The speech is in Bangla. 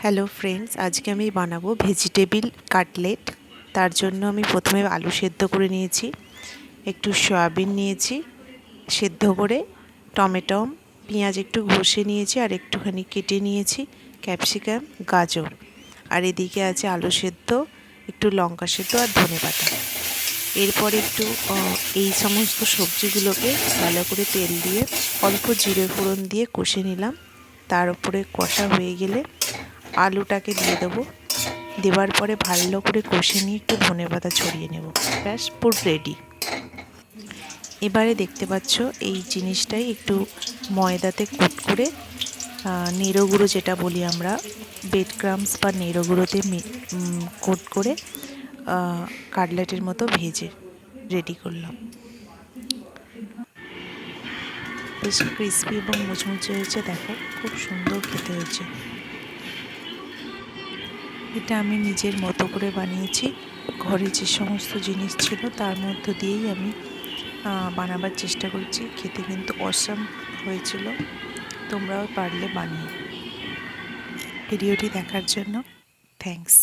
হ্যালো ফ্রেন্ডস, আজকে আমি বানাবো ভেজিটেবিল কাটলেট। তার জন্য আমি প্রথমে আলু সেদ্ধ করে নিয়েছি, একটু সয়াবিন নিয়েছি সেদ্ধ করে, টমেটো পেঁয়াজ একটু ঘষে নিয়েছি আর একটুখানি কেটে নিয়েছি, ক্যাপসিকাম, গাজর, আর এদিকে আছে আলু সেদ্ধ, একটু লঙ্কা সেদ্ধ আর ধনেপাতা। এরপর একটু এই সমস্ত সবজিগুলোকে ভালো করে তেল দিয়ে অল্প জিরে ফোড়ন দিয়ে কষে নিলাম। তার উপরে কষা হয়ে গেলে আলুটাকে দিয়ে দেবো। দেওয়ার পরে ভালো করে কষে নিয়ে একটু ধনেপাতা ছড়িয়ে নেব। ব্যাস, পুরো রেডি। এবারে দেখতে পাচ্ছ এই জিনিসটাই একটু ময়দাতে কোট করে নেড়ো গুঁড়ো যেটা বলি আমরা, ব্রেড ক্রাম্বস বা নেড়ো গুঁড়োতে কোট করে কাটলেটের মতো ভেজে রেডি করলাম। বেশ ক্রিসপি এবং মুচমুচে হয়েছে, দেখো খুব সুন্দর খেতে হয়েছে। এটা আমি নিজের মতো করে বানিয়েছি, ঘরে যে সমস্ত জিনিস ছিল তার মধ্য দিয়েই আমি বানাবার চেষ্টা করেছি। খেতে কিন্তু অসাম হয়েছিল, তোমরাও পারলে বানিও। ভিডিওটি দেখার জন্য থ্যাঙ্কস।